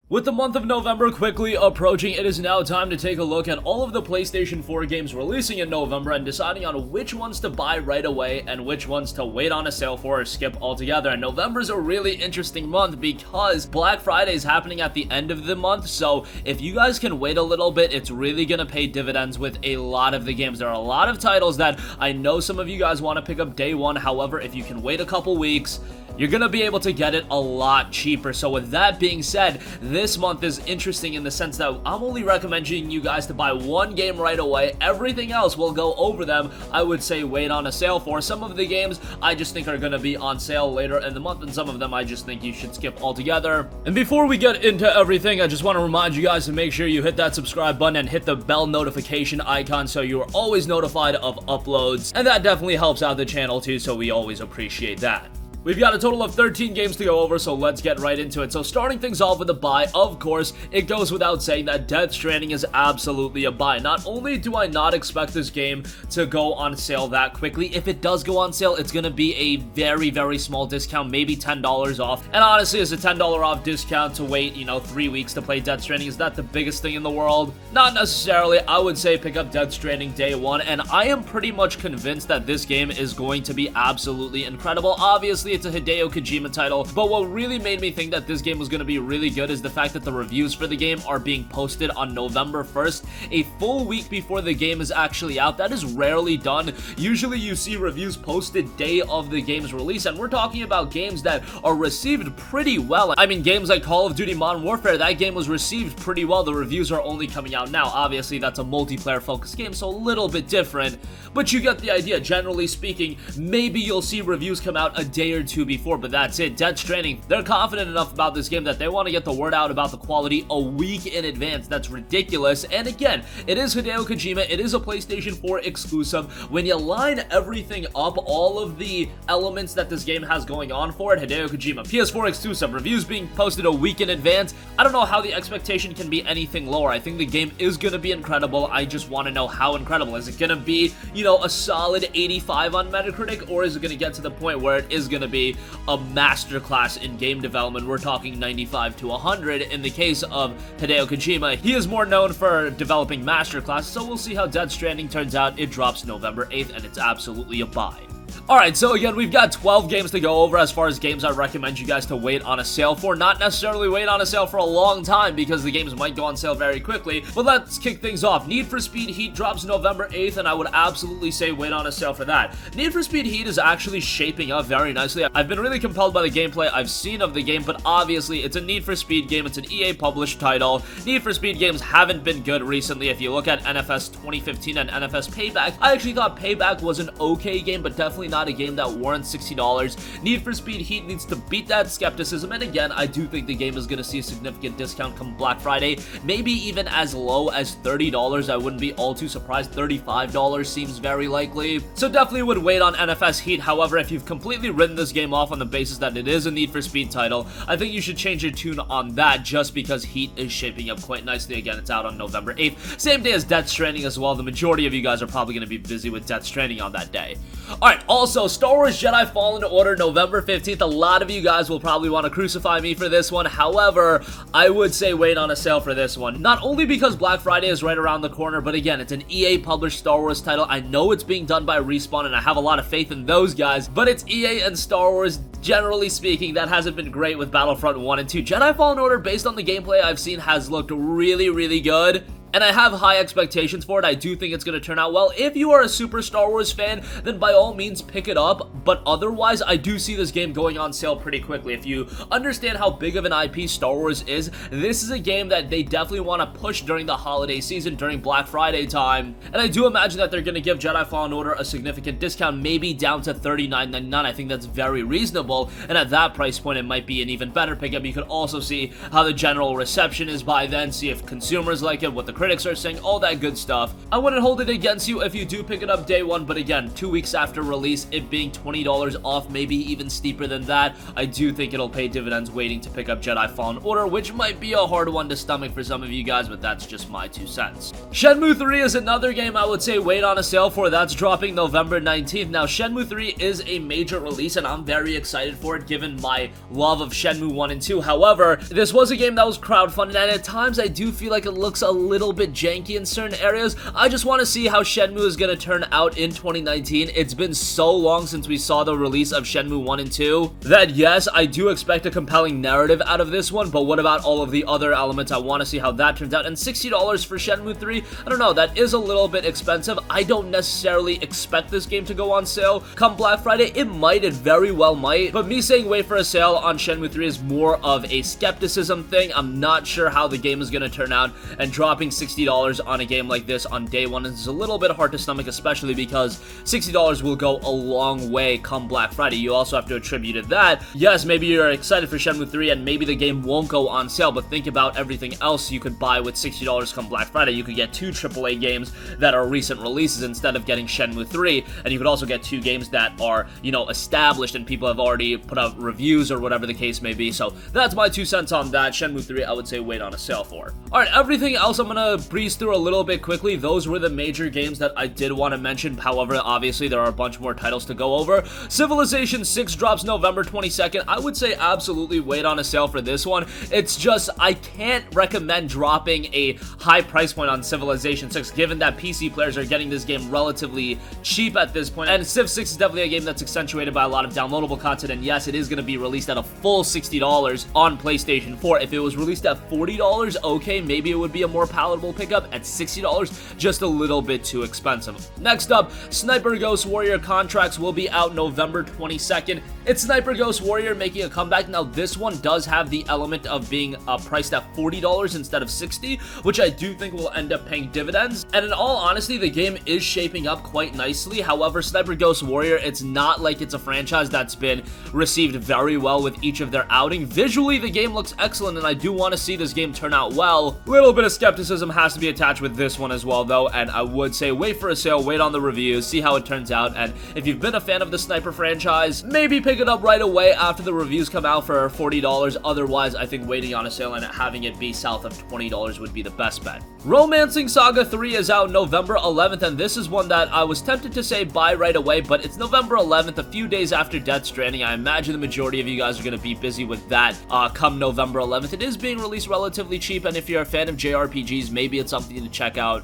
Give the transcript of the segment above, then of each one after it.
With the month of November quickly approaching, it is now time to take a look at all of the PlayStation 4 games releasing in November and deciding on which ones to buy right away and which ones to wait on a sale for or skip altogether. And November is a really interesting month because Black Friday is happening at the end of the month, so if you guys can wait a little bit, it's really gonna pay dividends with a lot of the games. There are a lot of titles that I know some of you guys want to pick up day one. However, if you can wait a couple weeks, you're gonna be able to get it a lot cheaper. So with that being said, this month is interesting in the sense that I'm only recommending you guys to buy one game right away. Everything else will go over them. I would say wait on a sale for. Some of the games I just think are gonna be on sale later in the month, and some of them I just think you should skip altogether. And before we get into everything, I just want to remind you guys to make sure you hit that subscribe button and hit the bell notification icon so you are always notified of uploads. And that definitely helps out the channel too, so we always appreciate that. We've got a total of 13 games to go over, so let's get right into it. So starting things off with a buy, of course, it goes without saying that Death Stranding is absolutely a buy. Not only do I not expect this game to go on sale that quickly, if it does go on sale, it's going to be a very, very small discount, maybe $10 off. And honestly, is a $10 off discount to wait, 3 weeks to play Death Stranding, is that the biggest thing in the world? Not necessarily. I would say pick up Death Stranding day one, and I am pretty much convinced that this game is going to be absolutely incredible. Obviously, it's a Hideo Kojima title, but what really made me think that this game was going to be really good is the fact that the reviews for the game are being posted on November 1st, a full week before the game is actually out. That is rarely done. Usually you see reviews posted day of the game's release, and we're talking about games that are received pretty well. I mean, games like Call of Duty Modern Warfare, that game was received pretty well. The reviews are only coming out now. Obviously, that's a multiplayer focused game, so a little bit different, but you get the idea. Generally speaking, maybe you'll see reviews come out a day or two before, but that's it. Death Stranding, they're confident enough about this game that they want to get the word out about the quality a week in advance. That's ridiculous. And again, it is Hideo Kojima, it is a PlayStation 4 exclusive. When you line everything up, all of the elements that this game has going on for it, Hideo Kojima, PS4 exclusive, reviews being posted a week in advance, I don't know how the expectation can be anything lower. I think the game is going to be incredible. I just want to know how incredible. Is it going to be, a solid 85 on Metacritic, or is it going to get to the point where it is going to be a masterclass in game development? We're talking 95 to 100. In the case of Hideo Kojima, he is more known for developing masterclass, so we'll see how Death Stranding turns out. It drops November 8th, and it's absolutely a buy. Alright, so again, we've got 12 games to go over as far as games I recommend you guys to wait on a sale for. Not necessarily wait on a sale for a long time, because the games might go on sale very quickly, but let's kick things off. Need for Speed Heat drops November 8th, and I would absolutely say wait on a sale for that. Need for Speed Heat is actually shaping up very nicely. I've been really compelled by the gameplay I've seen of the game, but obviously it's a Need for Speed game. It's an EA published title. Need for Speed games haven't been good recently. If you look at NFS 2015 and NFS Payback, I actually thought Payback was an okay game, but definitely not a game that warrants $60. Need for Speed Heat needs to beat that skepticism, and again, I do think the game is going to see a significant discount come Black Friday, maybe even as low as $30. I wouldn't be all too surprised. $35 seems very likely, so definitely would wait on NFS Heat. However, if you've completely written this game off on the basis that it is a Need for Speed title, I think you should change your tune on that, just because Heat is shaping up quite nicely. Again, it's out on November 8th, same day as Death Stranding as well. The majority of you guys are probably going to be busy with Death Stranding on that day. Alright, also, Star Wars Jedi Fallen Order, November 15th. A lot of you guys will probably want to crucify me for this one. However, I would say wait on a sale for this one. Not only because Black Friday is right around the corner, but again, it's an EA published Star Wars title. I know it's being done by Respawn, and I have a lot of faith in those guys, but it's EA and Star Wars. Generally speaking, that hasn't been great with Battlefront 1 and 2. Jedi Fallen Order, based on the gameplay I've seen, has looked really, really good, and I have high expectations for it. I do think it's going to turn out well. If you are a super Star Wars fan, then by all means pick it up, but otherwise, I do see this game going on sale pretty quickly. If you understand how big of an IP Star Wars is, this is a game that they definitely want to push during the holiday season, during Black Friday time, and I do imagine that they're going to give Jedi Fallen Order a significant discount, maybe down to $39.99. I think that's very reasonable, and at that price point, it might be an even better pickup. You could also see how the general reception is by then, see if consumers like it, what the critics are saying, all that good stuff. I wouldn't hold it against you if you do pick it up day one, but again, 2 weeks after release, it being $20 off, maybe even steeper than that, I do think it'll pay dividends waiting to pick up Jedi Fallen Order, which might be a hard one to stomach for some of you guys, but that's just my 2 cents. Shenmue 3 is another game I would say wait on a sale for. That's dropping November 19th. Now, Shenmue 3 is a major release, and I'm very excited for it given my love of Shenmue 1 and 2. However, this was a game that was crowdfunded, and at times I do feel like it looks a little bit janky in certain areas. I just want to see how Shenmue is going to turn out in 2019. It's been so long since we saw the release of Shenmue 1 and 2 that yes, I do expect a compelling narrative out of this one, but what about all of the other elements? I want to see how that turns out. And $60 for Shenmue 3, I don't know, that is a little bit expensive. I don't necessarily expect this game to go on sale come Black Friday. It might, it very well might, but me saying wait for a sale on Shenmue 3 is more of a skepticism thing. I'm not sure how the game is going to turn out, and dropping $60 on a game like this on day one is a little bit hard to stomach, especially because $60 will go a long way come Black Friday. You also have to attribute to that, yes, maybe you're excited for Shenmue 3 and maybe the game won't go on sale, but think about everything else you could buy with $60 come Black Friday. You could get 2 AAA games that are recent releases instead of getting Shenmue 3, and you could also get 2 games that are, you know, established and people have already put out reviews or whatever the case may be. So that's my 2 cents on that. Shenmue 3, I would say wait on a sale for. Alright, everything else I'm gonna breeze through a little bit quickly. Those were the major games that I did want to mention. However, obviously there are a bunch more titles to go over. Civilization 6 drops November 22nd. I would say absolutely wait on a sale for this one. It's just, I can't recommend dropping a high price point on Civilization 6 given that PC players are getting this game relatively cheap at this point. And Civ 6 is definitely a game that's accentuated by a lot of downloadable content, and yes, it is going to be released at a full $60 on PlayStation 4. If it was released at $40, okay, maybe it would be a more palatable pickup. At $60, just a little bit too expensive. Next up, Sniper Ghost Warrior Contracts will be out November 22nd. It's Sniper Ghost Warrior making a comeback. Now, this one does have the element of being priced at $40 instead of $60, which I do think will end up paying dividends. And in all honesty, the game is shaping up quite nicely. However, Sniper Ghost Warrior, it's not like it's a franchise that's been received very well with each of their outing. Visually, the game looks excellent, and I do want to see this game turn out well. Little bit of skepticism has to be attached with this one as well, though, and I would say wait for a sale, wait on the reviews, see how it turns out, and if you've been a fan of the Sniper franchise, maybe pick it up right away after the reviews come out for $40. Otherwise, I think waiting on a sale and having it be south of $20 would be the best bet. Romancing Saga 3 is out November 11th, and this is one that I was tempted to say buy right away, but it's November 11th, a few days after Death Stranding. I imagine the majority of you guys are going to be busy with that come November 11th. It is being released relatively cheap, and if you're a fan of JRPGs, maybe it's something to check out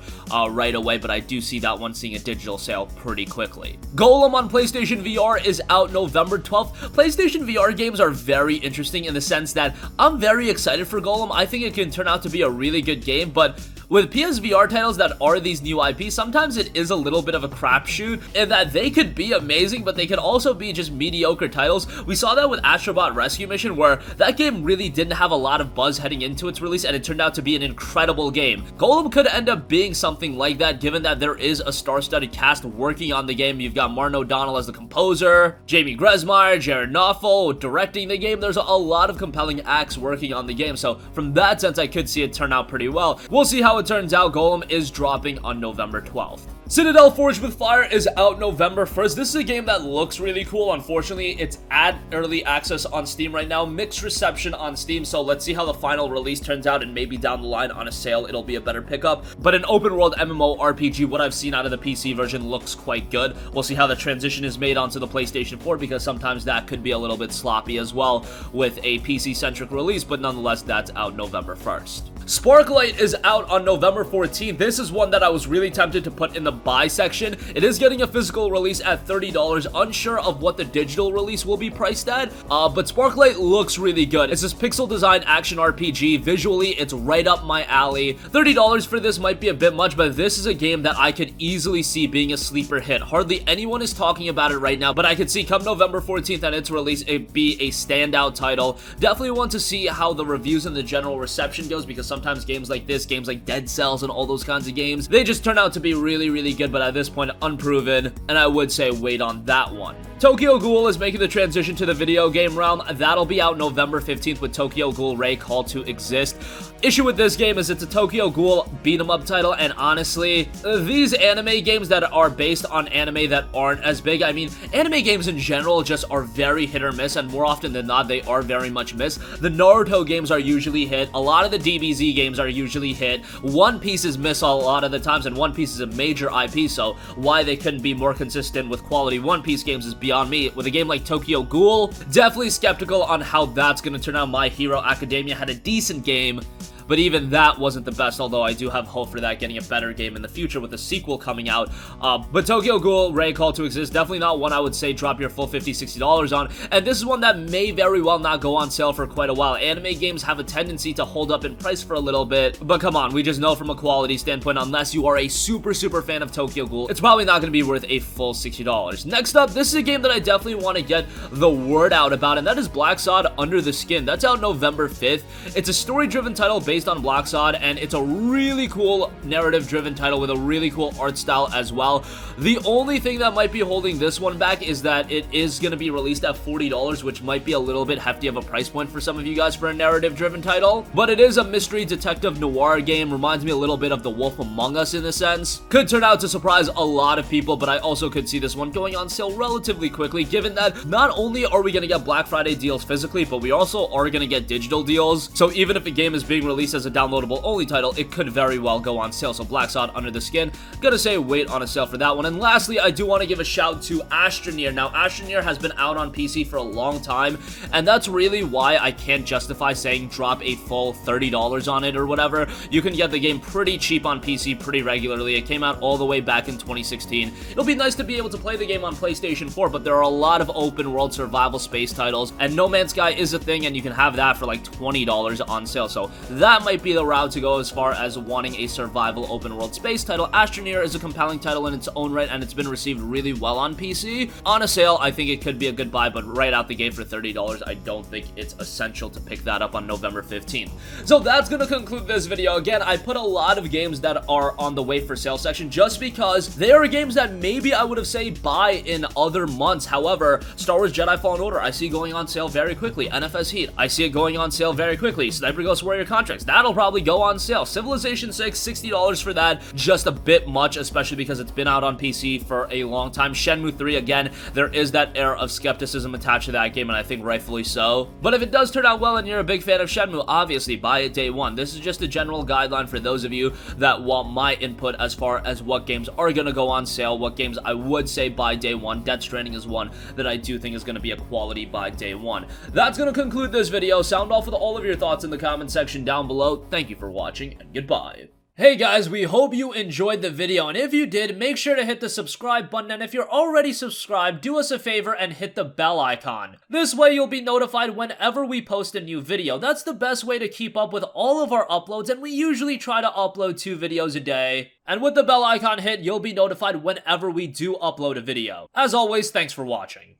right away, but I do see that one seeing a digital sale pretty quickly. Golem on PlayStation VR is out November 12th. PlayStation VR games are very interesting in the sense that I'm very excited for Golem. I think it can turn out to be a really good game, but with PSVR titles that are these new IPs, sometimes it is a little bit of a crapshoot in that they could be amazing, but they could also be just mediocre titles. We saw that with Astrobot Rescue Mission, where that game really didn't have a lot of buzz heading into its release, and it turned out to be an incredible game. Golem could end up being something like that, given that there is a star-studded cast working on the game. You've got Martin O'Donnell as the composer, Jamie Grezmeyer, Jared Knopfel directing the game. There's a lot of compelling acts working on the game, so from that sense, I could see it turn out pretty well. We'll see how it turns out. Golem is dropping on November 12th. Citadel Forged with Fire is out November 1st. This is a game that looks really cool. Unfortunately, it's at early access on Steam right now. Mixed reception on Steam, so let's see how the final release turns out, and maybe down the line on a sale, it'll be a better pickup. But an open world MMORPG, what I've seen out of the PC version looks quite good. We'll see how the transition is made onto the PlayStation 4, because sometimes that could be a little bit sloppy as well with a PC-centric release, but nonetheless, that's out November 1st. Sparklite is out on November 14th. This is one that I was really tempted to put in the buy section. It is getting a physical release at $30. Unsure of what the digital release will be priced at, but Sparklite looks really good. It's this pixel design action RPG. Visually, it's right up my alley. $30 for this might be a bit much, but this is a game that I could easily see being a sleeper hit. Hardly anyone is talking about it right now, but I could see come November 14th and its release, it be a standout title. Definitely want to see how the reviews and the general reception goes, because sometimes games like this, games like Dead Cells and all those kinds of games, they just turn out to be really, really good, but at this point, unproven, and I would say wait on that one. Tokyo Ghoul is making the transition to the video game realm. That'll be out November 15th with Tokyo Ghoul Ray Call to Exist. Issue with this game is it's a Tokyo Ghoul beat-em-up title, and honestly, these anime games that are based on anime that aren't as big, I mean, anime games in general just are very hit or miss, and more often than not, they are very much miss. The Naruto games are usually hit, a lot of the DBZ games are usually hit, One Piece is miss a lot of the times, and One Piece is a major IP, so why they couldn't be more consistent with quality One Piece games is beyond me. With a game like Tokyo Ghoul, definitely skeptical on how that's gonna turn out. My Hero Academia had a decent game, but even that wasn't the best, although I do have hope for that getting a better game in the future with a sequel coming out. But Tokyo Ghoul Ray Call to Exist, definitely not one I would say drop your full $50, $60 on, and this is one that may very well not go on sale for quite a while. Anime games have a tendency to hold up in price for a little bit, but come on, we just know from a quality standpoint, unless you are a super fan of Tokyo Ghoul, it's probably not going to be worth a full $60. Next up, this is a game that I definitely want to get the word out about, and that is Blacksad Under the Skin. That's out November 5th. It's a story-driven title based on Blacksad, and it's a really cool narrative-driven title with a really cool art style as well. The only thing that might be holding this one back is that it is going to be released at $40, which might be a little bit hefty of a price point for some of you guys for a narrative-driven title, but it is a mystery detective noir game. Reminds me a little bit of The Wolf Among Us in a sense. Could turn out to surprise a lot of people, but I also could see this one going on sale relatively quickly, given that not only are we going to get Black Friday deals physically, but we also are going to get digital deals. So even if a game is being released as a downloadable only title, it could very well go on sale. So Blacksad Under the Skin, gonna say wait on a sale for that one. And lastly, I do want to give a shout to Astroneer. Now, Astroneer has been out on PC for a long time, and that's really why I can't justify saying drop a full $30 on it or whatever. You can get the game pretty cheap on PC pretty regularly. It came out all the way back in 2016. It'll be nice to be able to play the game on PlayStation 4, but there are a lot of open world survival space titles, and No Man's Sky is a thing, and you can have that for like $20 on sale. So that might be the route to go as far as wanting a survival open world space title. Astroneer is a compelling title in its own right, and it's been received really well on PC. On a sale, I think it could be a good buy, but right out the gate for $30, I don't think it's essential to pick that up on November 15th. So that's gonna conclude this video. Again, I put a lot of games that are on the wait for sale section just because they are games that maybe I would have said buy in other months. However, Star Wars Jedi Fallen Order, I see going on sale very quickly. NFS Heat, I see it going on sale very quickly. Sniper Ghost Warrior Contracts, that'll probably go on sale. Civilization 6, $60 for that, just a bit much, especially because it's been out on PC for a long time. Shenmue 3, again, there is that air of skepticism attached to that game, and I think rightfully so. But if it does turn out well and you're a big fan of Shenmue, obviously buy it day one. This is just a general guideline for those of you that want my input as far as what games are going to go on sale, what games I would say buy day one. Death Stranding is one that I do think is going to be a quality buy day one. That's going to conclude this video. Sound off with all of your thoughts in the comment section down below. Thank you for watching, and goodbye. Hey guys, we hope you enjoyed the video, and if you did, make sure to hit the subscribe button, and if you're already subscribed, do us a favor and hit the bell icon. This way you'll be notified whenever we post a new video. That's the best way to keep up with all of our uploads, and we usually try to upload 2 videos a day. And with the bell icon hit, you'll be notified whenever we do upload a video. As always, thanks for watching.